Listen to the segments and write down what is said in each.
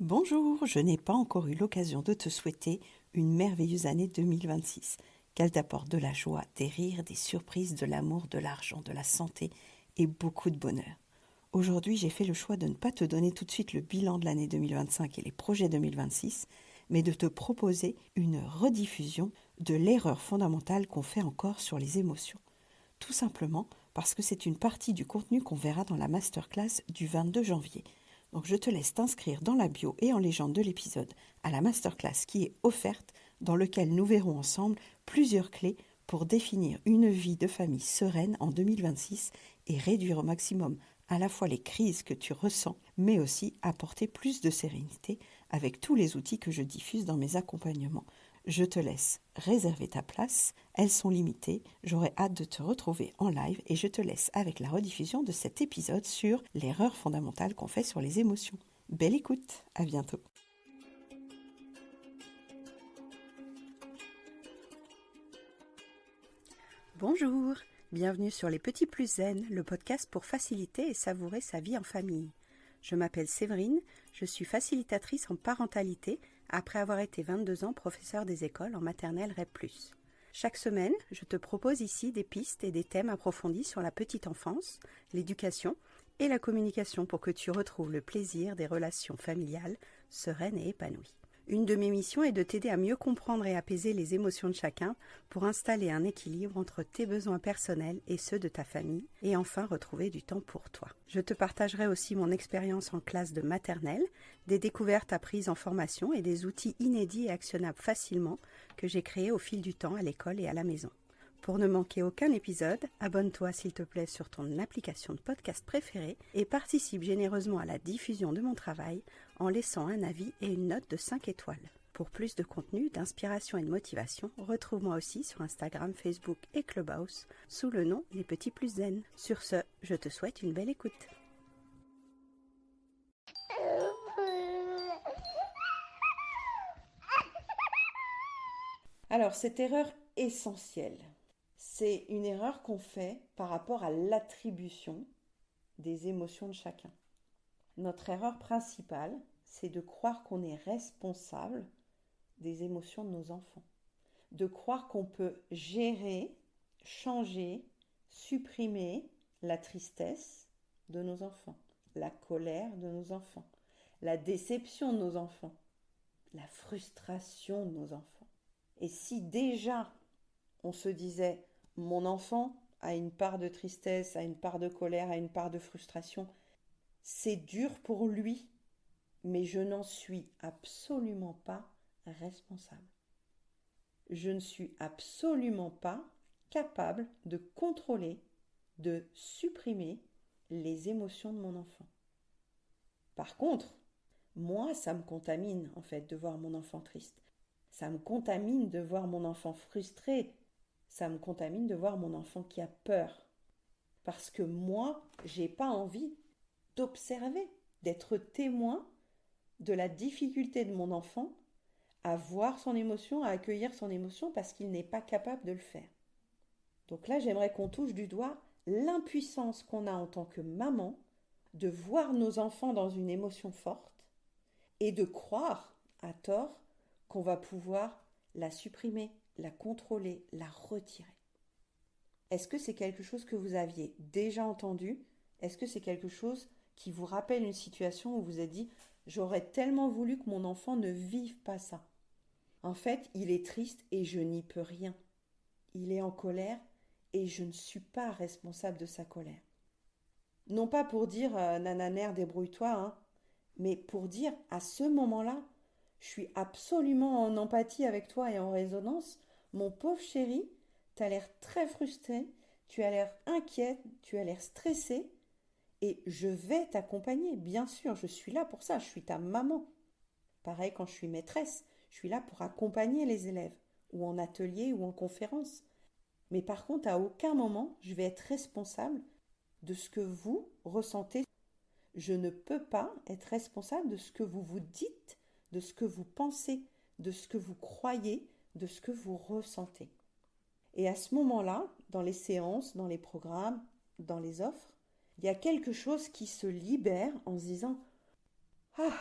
Bonjour, je n'ai pas encore eu l'occasion de te souhaiter une merveilleuse année 2026. Qu'elle t'apporte de la joie, des rires, des surprises, de l'amour, de l'argent, de la santé et beaucoup de bonheur. Aujourd'hui, j'ai fait le choix de ne pas te donner tout de suite le bilan de l'année 2025 et les projets 2026, mais de te proposer une rediffusion de l'erreur fondamentale qu'on fait encore sur les émotions. Tout simplement parce que c'est une partie du contenu qu'on verra dans la masterclass du 22 janvier. Donc je te laisse t'inscrire dans la bio et en légende de l'épisode à la masterclass qui est offerte, dans lequel nous verrons ensemble plusieurs clés pour définir une vie de famille sereine en 2026 et réduire au maximum à la fois les crises que tu ressens, mais aussi apporter plus de sérénité avec tous les outils que je diffuse dans mes accompagnements. Je te laisse réserver ta place, elles sont limitées, j'aurai hâte de te retrouver en live et je te laisse avec la rediffusion de cet épisode sur l'erreur fondamentale qu'on fait sur les émotions. Belle écoute, à bientôt. Bonjour, bienvenue sur Les Petits Plus Zen, le podcast pour faciliter et savourer sa vie en famille. Je m'appelle Séverine, je suis facilitatrice en parentalité après avoir été 22 ans professeure des écoles en maternelle REP+. Chaque semaine, je te propose ici des pistes et des thèmes approfondis sur la petite enfance, l'éducation et la communication pour que tu retrouves le plaisir des relations familiales sereines et épanouies. Une de mes missions est de t'aider à mieux comprendre et apaiser les émotions de chacun pour installer un équilibre entre tes besoins personnels et ceux de ta famille et enfin retrouver du temps pour toi. Je te partagerai aussi mon expérience en classe de maternelle, des découvertes apprises en formation et des outils inédits et actionnables facilement que j'ai créés au fil du temps à l'école et à la maison. Pour ne manquer aucun épisode, abonne-toi s'il te plaît sur ton application de podcast préférée et participe généreusement à la diffusion de mon travail en laissant un avis et une note de 5 étoiles. Pour plus de contenu, d'inspiration et de motivation, retrouve-moi aussi sur Instagram, Facebook et Clubhouse sous le nom Les Petits Plus Zen. Sur ce, je te souhaite une belle écoute. Alors, cette erreur essentielle, c'est une erreur qu'on fait par rapport à l'attribution des émotions de chacun. Notre erreur principale, c'est de croire qu'on est responsable des émotions de nos enfants. De croire qu'on peut gérer, changer, supprimer la tristesse de nos enfants, la colère de nos enfants, la déception de nos enfants, la frustration de nos enfants. Et si déjà on se disait « mon enfant a une part de tristesse, a une part de colère, a une part de frustration », c'est dur pour lui, mais je n'en suis absolument pas responsable. Je ne suis absolument pas capable de contrôler, de supprimer les émotions de mon enfant. Par contre, moi, ça me contamine en fait de voir mon enfant triste. Ça me contamine de voir mon enfant frustré. Ça me contamine de voir mon enfant qui a peur. Parce que moi, j'ai pas envie d'observer, d'être témoin de la difficulté de mon enfant à voir son émotion, à accueillir son émotion parce qu'il n'est pas capable de le faire. Donc là, j'aimerais qu'on touche du doigt l'impuissance qu'on a en tant que maman de voir nos enfants dans une émotion forte et de croire, à tort, qu'on va pouvoir la supprimer, la contrôler, la retirer. Est-ce que c'est quelque chose que vous aviez déjà entendu ? Est-ce que c'est quelque chose qui vous rappelle une situation où vous vous êtes dit « j'aurais tellement voulu que mon enfant ne vive pas ça ». En fait, il est triste et je n'y peux rien. Il est en colère et je ne suis pas responsable de sa colère. Non pas pour dire nananère, débrouille-toi, hein, mais pour dire à ce moment-là, je suis absolument en empathie avec toi et en résonance. Mon pauvre chéri, tu as l'air très frustré, tu as l'air inquiète, tu as l'air stressé et je vais t'accompagner. Bien sûr, je suis là pour ça, je suis ta maman. Pareil quand je suis maîtresse, je suis là pour accompagner les élèves, ou en atelier ou en conférence. Mais par contre, à aucun moment, je vais être responsable de ce que vous ressentez. Je ne peux pas être responsable de ce que vous vous dites, de ce que vous pensez, de ce que vous croyez, de ce que vous ressentez. Et à ce moment-là, dans les séances, dans les programmes, dans les offres, il y a quelque chose qui se libère en se disant « Ah,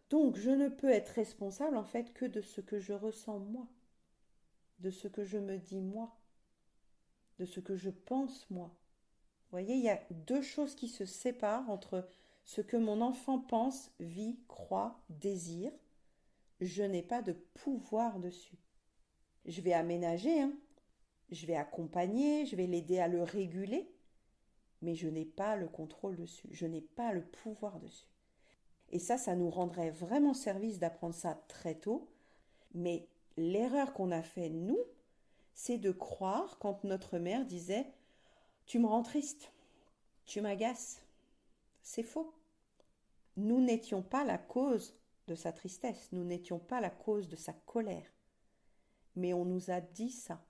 Donc, je ne peux être responsable en fait que de ce que je ressens moi, de ce que je me dis moi, de ce que je pense moi. Vous voyez, il y a deux choses qui se séparent entre ce que mon enfant pense, vit, croit, désire. Je n'ai pas de pouvoir dessus. Je vais aménager, hein. Je vais accompagner, je vais l'aider à le réguler, mais je n'ai pas le contrôle dessus, je n'ai pas le pouvoir dessus. Et ça nous rendrait vraiment service d'apprendre ça très tôt, mais l'erreur qu'on a fait, nous, c'est de croire quand notre mère disait « Tu me rends triste, tu m'agaces ». C'est faux. Nous n'étions pas la cause de sa tristesse, nous n'étions pas la cause de sa colère. Mais on nous a dit ça.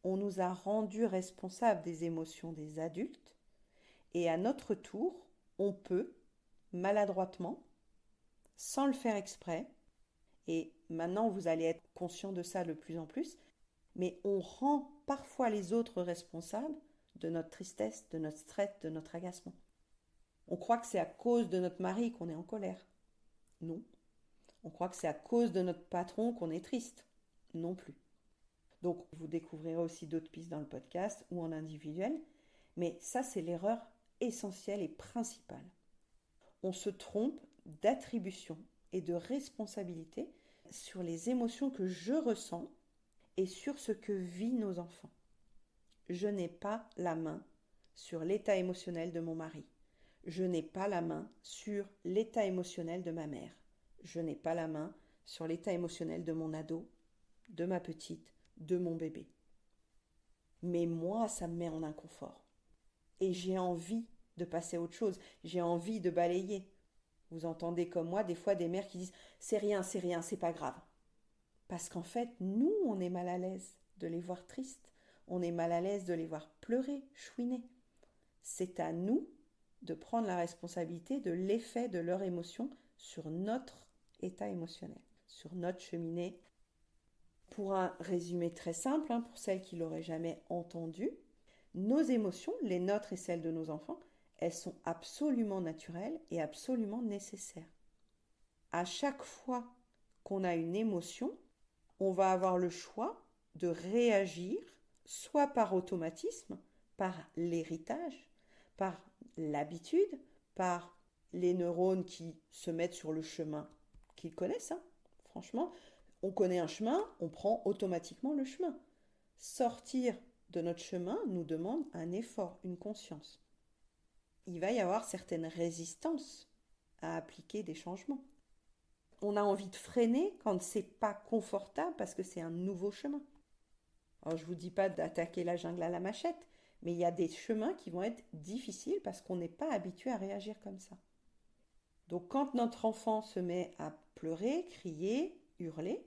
On nous a rendus responsables des émotions des adultes et à notre tour, on peut, maladroitement, sans le faire exprès, et maintenant vous allez être conscient de ça de plus en plus, mais on rend parfois les autres responsables de notre tristesse, de notre stress, de notre agacement. On croit que c'est à cause de notre mari qu'on est en colère. Non. On croit que c'est à cause de notre patron qu'on est triste. Non plus. Donc, vous découvrirez aussi d'autres pistes dans le podcast ou en individuel. Mais ça, c'est l'erreur essentielle et principale. On se trompe d'attribution et de responsabilité sur les émotions que je ressens et sur ce que vivent nos enfants. Je n'ai pas la main sur l'état émotionnel de mon mari. Je n'ai pas la main sur l'état émotionnel de ma mère. Je n'ai pas la main sur l'état émotionnel de mon ado, de ma petite, de mon bébé. Mais moi, ça me met en inconfort. Et j'ai envie de passer à autre chose. J'ai envie de balayer. Vous entendez comme moi des fois des mères qui disent « c'est rien, c'est pas grave ». Parce qu'en fait, nous, on est mal à l'aise de les voir tristes. On est mal à l'aise de les voir pleurer, chouiner. C'est à nous de prendre la responsabilité de l'effet de leur émotion sur notre état émotionnel, sur notre cheminée. Pour un résumé très simple, pour celles qui ne l'auraient jamais entendu, nos émotions, les nôtres et celles de nos enfants, elles sont absolument naturelles et absolument nécessaires. À chaque fois qu'on a une émotion, on va avoir le choix de réagir soit par automatisme, par l'héritage, par l'habitude, par les neurones qui se mettent sur le chemin qu'ils connaissent. Franchement, on connaît un chemin, on prend automatiquement le chemin. Sortir de notre chemin nous demande un effort, une conscience. Il va y avoir certaines résistances à appliquer des changements. On a envie de freiner quand c'est pas confortable parce que c'est un nouveau chemin. Alors je vous dis pas d'attaquer la jungle à la machette, mais il y a des chemins qui vont être difficiles parce qu'on n'est pas habitué à réagir comme ça. Donc quand notre enfant se met à pleurer, crier, hurler,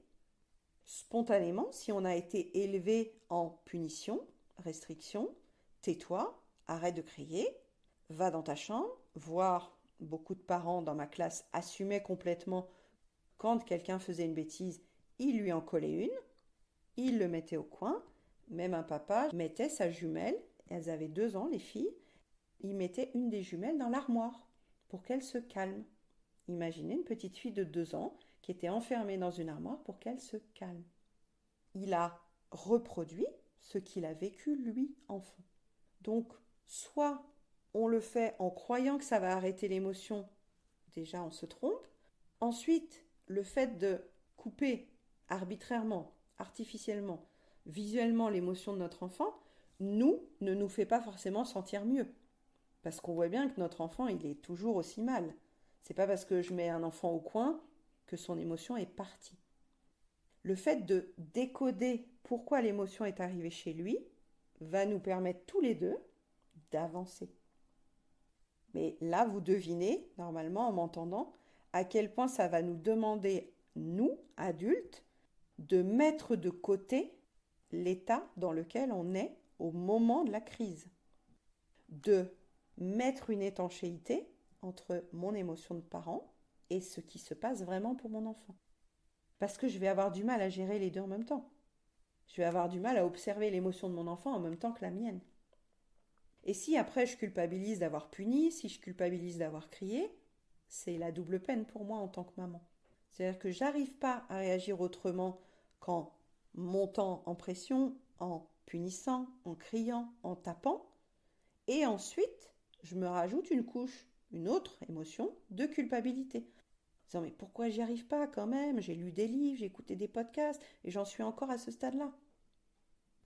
spontanément, si on a été élevé en punition, restriction, tais-toi, arrête de crier, va dans ta chambre, voire beaucoup de parents dans ma classe assumaient complètement quand quelqu'un faisait une bêtise, il lui en collait une, il le mettait au coin, même un papa mettait sa jumelle, elles avaient 2 ans les filles, il mettait une des jumelles dans l'armoire pour qu'elle se calme. Imaginez une petite fille de 2 ans qui était enfermée dans une armoire pour qu'elle se calme. Il a reproduit ce qu'il a vécu lui, enfant. Donc, soit on le fait en croyant que ça va arrêter l'émotion, déjà on se trompe. Ensuite, le fait de couper arbitrairement, artificiellement, visuellement l'émotion de notre enfant, ne nous fait pas forcément sentir mieux. Parce qu'on voit bien que notre enfant, il est toujours aussi mal. C'est pas parce que je mets un enfant au coin que son émotion est partie. Le fait de décoder pourquoi l'émotion est arrivée chez lui va nous permettre tous les deux d'avancer. Mais là, vous devinez, normalement, en m'entendant, à quel point ça va nous demander, nous, adultes, de mettre de côté l'état dans lequel on est au moment de la crise. De mettre une étanchéité entre mon émotion de parent et ce qui se passe vraiment pour mon enfant. Parce que je vais avoir du mal à gérer les deux en même temps. Je vais avoir du mal à observer l'émotion de mon enfant en même temps que la mienne. Et si après je culpabilise d'avoir puni, si je culpabilise d'avoir crié, c'est la double peine pour moi en tant que maman. C'est-à-dire que j'arrive pas à réagir autrement qu'en montant en pression, en punissant, en criant, en tapant. Et ensuite, je me rajoute une couche, une autre émotion de culpabilité. En disant, mais pourquoi j'y arrive pas quand même? J'ai lu des livres, j'ai écouté des podcasts et j'en suis encore à ce stade-là.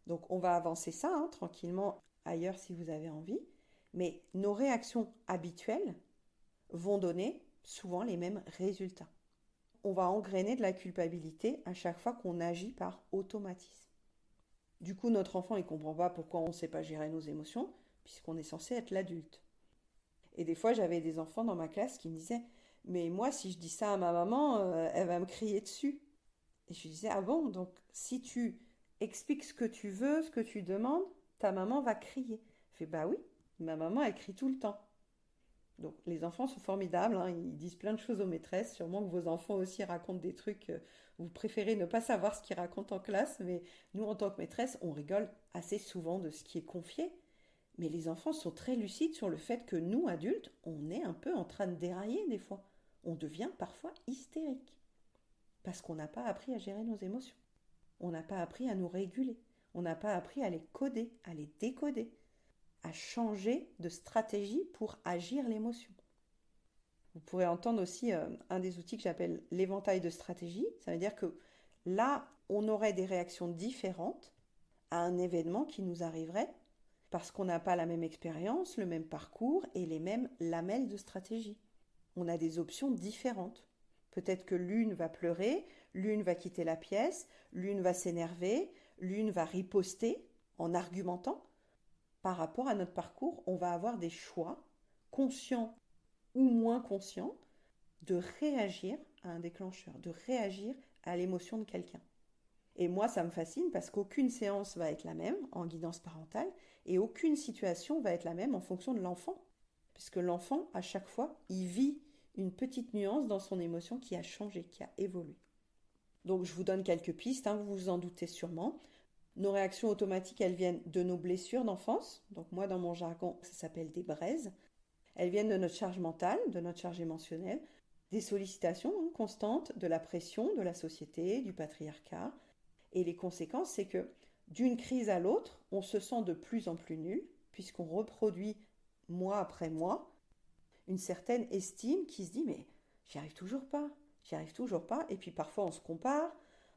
Donc on va avancer ça tranquillement ailleurs si vous avez envie. Mais nos réactions habituelles vont donner souvent les mêmes résultats. On va engrainer de la culpabilité à chaque fois qu'on agit par automatisme. Du coup, notre enfant, il ne comprend pas pourquoi on ne sait pas gérer nos émotions, puisqu'on est censé être l'adulte. Et des fois, j'avais des enfants dans ma classe qui me disaient « Mais moi, si je dis ça à ma maman, elle va me crier dessus. » Et je lui disais « Ah bon, donc si tu expliques ce que tu veux, ce que tu demandes, ta maman va crier. » Je fais « Bah oui, ma maman, elle crie tout le temps. » Donc les enfants sont formidables, ils disent plein de choses aux maîtresses. Sûrement que vos enfants aussi racontent des trucs. Vous préférez ne pas savoir ce qu'ils racontent en classe, mais nous, en tant que maîtresse, on rigole assez souvent de ce qui est confié. Mais les enfants sont très lucides sur le fait que nous, adultes, on est un peu en train de dérailler des fois. On devient parfois hystérique. Parce qu'on n'a pas appris à gérer nos émotions. On n'a pas appris à nous réguler. On n'a pas appris à les coder, à les décoder, à changer de stratégie pour agir l'émotion. Vous pourrez entendre aussi un des outils que j'appelle l'éventail de stratégie. Ça veut dire que là, on aurait des réactions différentes à un événement qui nous arriverait parce qu'on n'a pas la même expérience, le même parcours et les mêmes lamelles de stratégie. On a des options différentes. Peut-être que l'une va pleurer, l'une va quitter la pièce, l'une va s'énerver, l'une va riposter en argumentant. Par rapport à notre parcours, on va avoir des choix, conscients ou moins conscients, de réagir à un déclencheur, de réagir à l'émotion de quelqu'un. Et moi, ça me fascine parce qu'aucune séance va être la même en guidance parentale et aucune situation va être la même en fonction de l'enfant. Puisque l'enfant, à chaque fois, il vit une petite nuance dans son émotion qui a changé, qui a évolué. Donc je vous donne quelques pistes, vous vous en doutez sûrement. Nos réactions automatiques, elles viennent de nos blessures d'enfance. Donc moi, dans mon jargon, ça s'appelle des braises. Elles viennent de notre charge mentale, de notre charge émotionnelle, des sollicitations constantes, de la pression de la société, du patriarcat. Et les conséquences, c'est que d'une crise à l'autre, on se sent de plus en plus nul, puisqu'on reproduit mois après mois une certaine estime qui se dit mais j'y arrive toujours pas. Et puis parfois on se compare,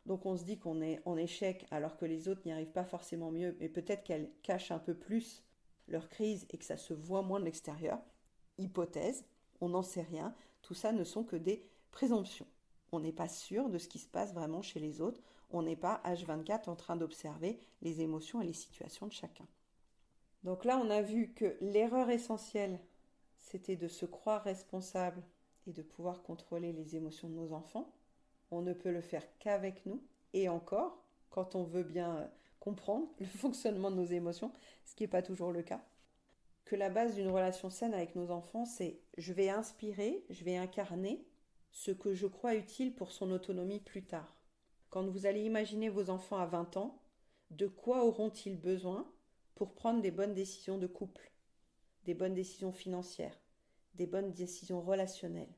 donc on se dit qu'on est en échec alors que les autres n'y arrivent pas forcément mieux, mais peut-être qu'elles cachent un peu plus leur crise et que ça se voit moins de l'extérieur. Hypothèse, on n'en sait rien, tout ça ne sont que des présomptions. On n'est pas sûr de ce qui se passe vraiment chez les autres, on n'est pas H24 en train d'observer les émotions et les situations de chacun. Donc là, on a vu que l'erreur essentielle, c'était de se croire responsable et de pouvoir contrôler les émotions de nos enfants. On ne peut le faire qu'avec nous, et encore, quand on veut bien comprendre le fonctionnement de nos émotions, ce qui n'est pas toujours le cas. Que la base d'une relation saine avec nos enfants, c'est je vais inspirer, je vais incarner ce que je crois utile pour son autonomie plus tard. Quand vous allez imaginer vos enfants à 20 ans, de quoi auront-ils besoin pour prendre des bonnes décisions de couple, des bonnes décisions financières, des bonnes décisions relationnelles,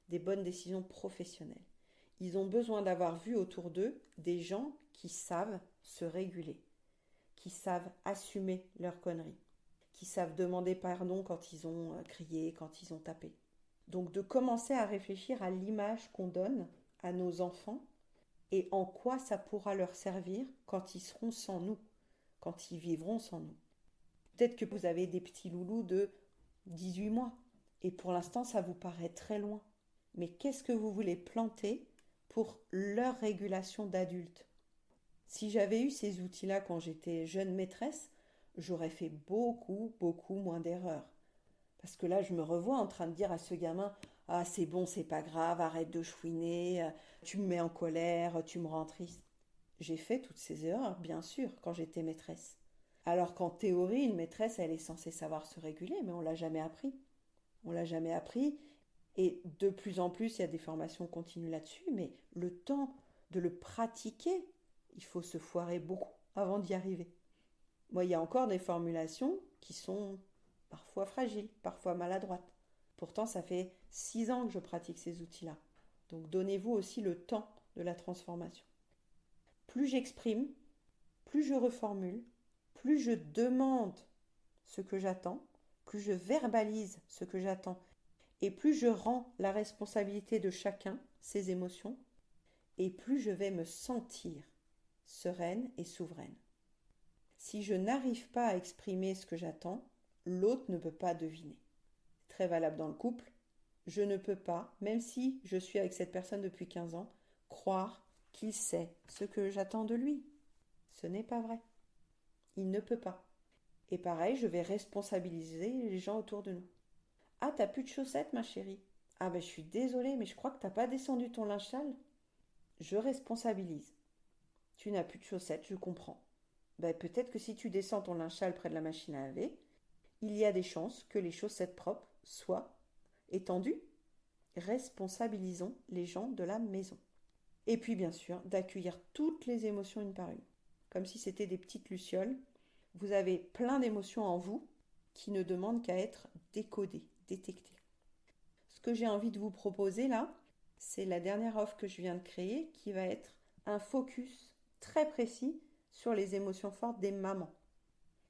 des bonnes décisions professionnelles? Ils ont besoin d'avoir vu autour d'eux des gens qui savent se réguler, qui savent assumer leurs conneries, qui savent demander pardon quand ils ont crié, quand ils ont tapé. Donc de commencer à réfléchir à l'image qu'on donne à nos enfants et en quoi ça pourra leur servir quand ils seront sans nous, quand ils vivront sans nous. Peut-être que vous avez des petits loulous de 18 mois et pour l'instant ça vous paraît très loin. Mais qu'est-ce que vous voulez planter pour leur régulation d'adulte? Si j'avais eu ces outils-là quand j'étais jeune maîtresse, j'aurais fait beaucoup moins d'erreurs. Parce que là, je me revois en train de dire à ce gamin « Ah, c'est bon, c'est pas grave, arrête de chouiner, tu me mets en colère, tu me rends triste. » J'ai fait toutes ces erreurs, bien sûr, quand j'étais maîtresse. Alors qu'en théorie, une maîtresse, elle est censée savoir se réguler, mais on l'a jamais appris. On l'a jamais appris, et de plus en plus, il y a des formations continues là-dessus, mais le temps de le pratiquer, il faut se foirer beaucoup avant d'y arriver. Moi, il y a encore des formulations qui sont parfois fragiles, parfois maladroites. Pourtant, ça fait 6 ans que je pratique ces outils-là. Donc donnez-vous aussi le temps de la transformation. Plus j'exprime, plus je reformule, plus je demande ce que j'attends, plus je verbalise ce que j'attends, et plus je rends la responsabilité de chacun, ses émotions, et plus je vais me sentir sereine et souveraine. Si je n'arrive pas à exprimer ce que j'attends, l'autre ne peut pas deviner. Très valable dans le couple. Je ne peux pas, même si je suis avec cette personne depuis 15 ans, croire qu'il sait ce que j'attends de lui. Ce n'est pas vrai. Il ne peut pas. Et pareil, je vais responsabiliser les gens autour de nous. Ah, t'as plus de chaussettes, ma chérie. Ah ben je suis désolée, mais je crois que t'as pas descendu ton linge sale. Je responsabilise. Tu n'as plus de chaussettes, je comprends. Ben, peut-être que si tu descends ton linge sale près de la machine à laver, il y a des chances que les chaussettes propres soient étendues. Responsabilisons les gens de la maison. Et puis bien sûr, d'accueillir toutes les émotions une par une. Comme si c'était des petites lucioles. Vous avez plein d'émotions en vous qui ne demandent qu'à être décodées, détectées. Ce que j'ai envie de vous proposer là, c'est la dernière offre que je viens de créer qui va être un focus très précis sur les émotions fortes des mamans.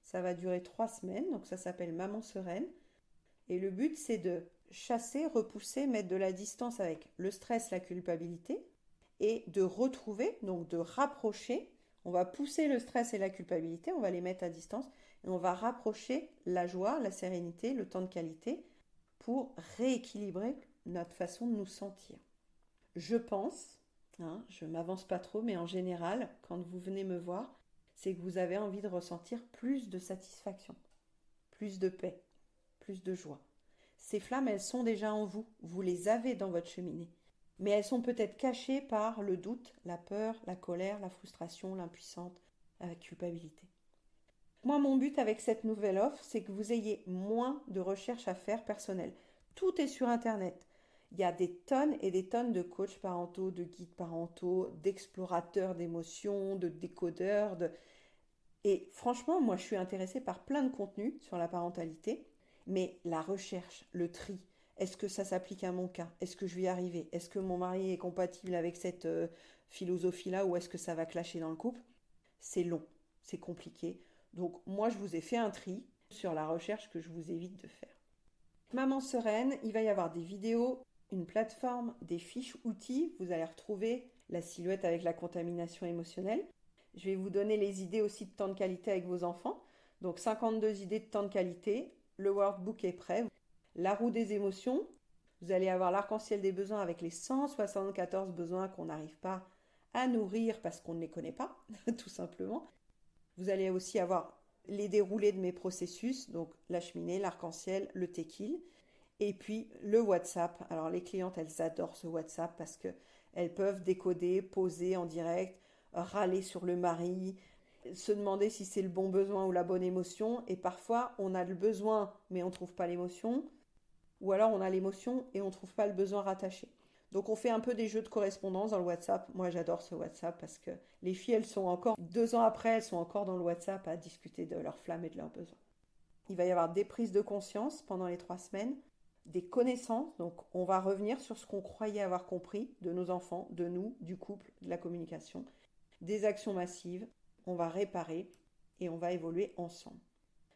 Ça va durer 3 semaines, donc ça s'appelle Maman Sereine. Et le but, c'est de chasser, repousser, mettre de la distance avec le stress, la culpabilité, et de retrouver, donc de rapprocher. On va pousser le stress et la culpabilité, on va les mettre à distance, et on va rapprocher la joie, la sérénité, le temps de qualité, pour rééquilibrer notre façon de nous sentir. Je pense, je ne m'avance pas trop, mais en général, quand vous venez me voir, c'est que vous avez envie de ressentir plus de satisfaction, plus de paix, plus de joie. Ces flammes, elles sont déjà en vous, vous les avez dans votre cheminée, mais elles sont peut-être cachées par le doute, la peur, la colère, la frustration, l'impuissance, la culpabilité. Moi, mon but avec cette nouvelle offre, c'est que vous ayez moins de recherches à faire personnelles. Tout est sur Internet. Il y a des tonnes et des tonnes de coachs parentaux, de guides parentaux, d'explorateurs d'émotions, de décodeurs. Et franchement, moi, je suis intéressée par plein de contenus sur la parentalité, mais la recherche, le tri, est-ce que ça s'applique à mon cas? Est-ce que je vais y arriver? Est-ce que mon mari est compatible avec cette philosophie-là ou est-ce que ça va clasher dans le couple? C'est long, c'est compliqué. Donc moi, je vous ai fait un tri sur la recherche que je vous évite de faire. Maman Sereine, il va y avoir des vidéos, une plateforme, des fiches outils. Vous allez retrouver la silhouette avec la contamination émotionnelle. Je vais vous donner les idées aussi de temps de qualité avec vos enfants. Donc 52 idées de temps de qualité. Le workbook est prêt. La roue des émotions. Vous allez avoir l'arc-en-ciel des besoins avec les 174 besoins qu'on n'arrive pas à nourrir parce qu'on ne les connaît pas, tout simplement. Vous allez aussi avoir les déroulés de mes processus, donc la cheminée, l'arc-en-ciel, le tequil, et puis le WhatsApp. Alors les clientes, elles adorent ce WhatsApp parce qu'elles peuvent décoder, poser en direct, râler sur le mari, se demander si c'est le bon besoin ou la bonne émotion. Et parfois, on a le besoin, mais on ne trouve pas l'émotion. Ou alors, on a l'émotion et on ne trouve pas le besoin rattaché. Donc, on fait un peu des jeux de correspondance dans le WhatsApp. Moi, j'adore ce WhatsApp parce que les filles, elles sont encore, 2 ans après, elles sont encore dans le WhatsApp à discuter de leurs flammes et de leurs besoins. Il va y avoir des prises de conscience pendant les 3 semaines, des connaissances. Donc, on va revenir sur ce qu'on croyait avoir compris de nos enfants, de nous, du couple, de la communication. Des actions massives. On va réparer et on va évoluer ensemble.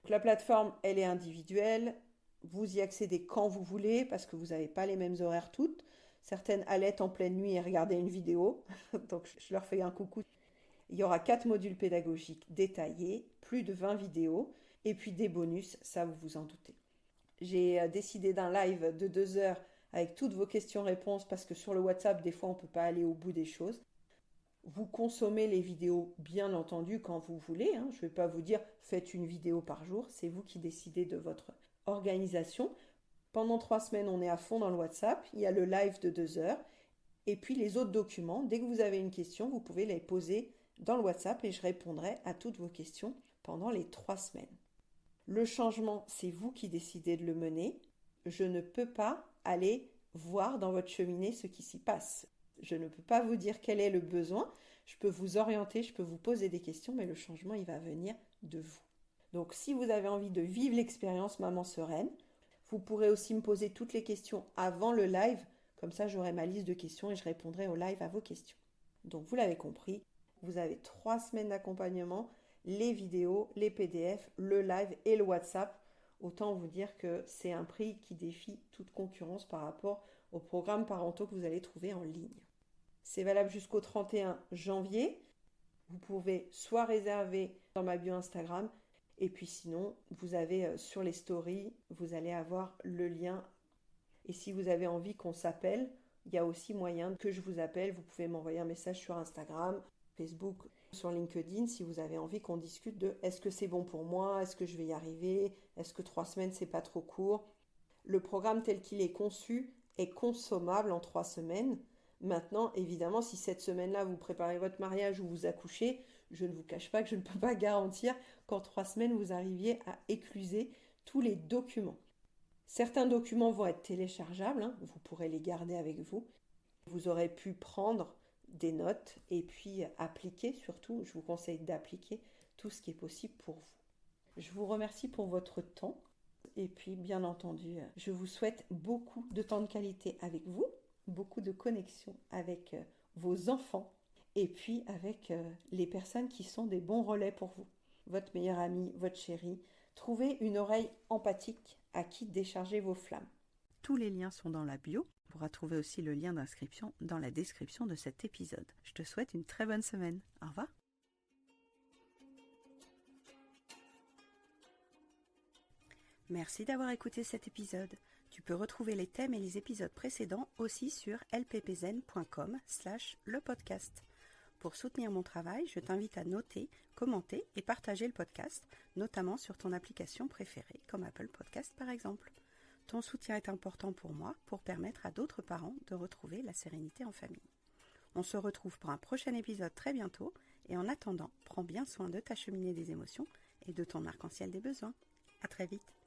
Donc, la plateforme, elle est individuelle. Vous y accédez quand vous voulez parce que vous n'avez pas les mêmes horaires toutes. Certaines allaitent en pleine nuit et regardaient une vidéo. Donc, je leur fais un coucou. Il y aura 4 modules pédagogiques détaillés, plus de 20 vidéos et puis des bonus, ça vous vous en doutez. J'ai décidé d'un live de 2 heures avec toutes vos questions-réponses parce que sur le WhatsApp, des fois, on ne peut pas aller au bout des choses. Vous consommez les vidéos, bien entendu, quand vous voulez. Je ne vais pas vous dire faites une vidéo par jour. C'est vous qui décidez de votre organisation. Pendant 3 semaines, on est à fond dans le WhatsApp. Il y a le live de 2 heures. Et puis les autres documents, dès que vous avez une question, vous pouvez les poser dans le WhatsApp et je répondrai à toutes vos questions pendant les 3 semaines. Le changement, c'est vous qui décidez de le mener. Je ne peux pas aller voir dans votre cheminée ce qui s'y passe. Je ne peux pas vous dire quel est le besoin. Je peux vous orienter, je peux vous poser des questions, mais le changement, il va venir de vous. Donc, si vous avez envie de vivre l'expérience Maman Sereine, vous pourrez aussi me poser toutes les questions avant le live. Comme ça, j'aurai ma liste de questions et je répondrai au live à vos questions. Donc, vous l'avez compris, vous avez 3 semaines d'accompagnement, les vidéos, les PDF, le live et le WhatsApp. Autant vous dire que c'est un prix qui défie toute concurrence par rapport aux programmes parentaux que vous allez trouver en ligne. C'est valable jusqu'au 31 janvier. Vous pouvez soit réserver dans ma bio Instagram, et puis sinon, vous avez sur les stories, vous allez avoir le lien. Et si vous avez envie qu'on s'appelle, il y a aussi moyen que je vous appelle. Vous pouvez m'envoyer un message sur Instagram, Facebook, sur LinkedIn si vous avez envie qu'on discute de est-ce que c'est bon pour moi, est-ce que je vais y arriver, est-ce que 3 semaines c'est pas trop court. Le programme tel qu'il est conçu est consommable en 3 semaines. Maintenant, évidemment, si cette semaine-là vous préparez votre mariage ou vous accouchez, je ne vous cache pas que je ne peux pas garantir qu'en 3 semaines vous arriviez à écluser tous les documents. Certains documents vont être téléchargeables, vous pourrez les garder avec vous. Vous aurez pu prendre des notes et puis appliquer, surtout, je vous conseille d'appliquer tout ce qui est possible pour vous. Je vous remercie pour votre temps et puis bien entendu, je vous souhaite beaucoup de temps de qualité avec vous, beaucoup de connexion avec vos enfants et puis avec les personnes qui sont des bons relais pour vous. Votre meilleur ami, votre chéri, trouvez une oreille empathique à qui décharger vos flammes. Tous les liens sont dans la bio. Tu pourras trouver aussi le lien d'inscription dans la description de cet épisode. Je te souhaite une très bonne semaine. Au revoir. Merci d'avoir écouté cet épisode. Tu peux retrouver les thèmes et les épisodes précédents aussi sur lppzen.com/lepodcast. Pour soutenir mon travail, je t'invite à noter, commenter et partager le podcast, notamment sur ton application préférée, comme Apple Podcast par exemple. Ton soutien est important pour moi pour permettre à d'autres parents de retrouver la sérénité en famille. On se retrouve pour un prochain épisode très bientôt et en attendant, prends bien soin de ta cheminée des émotions et de ton arc-en-ciel des besoins. À très vite.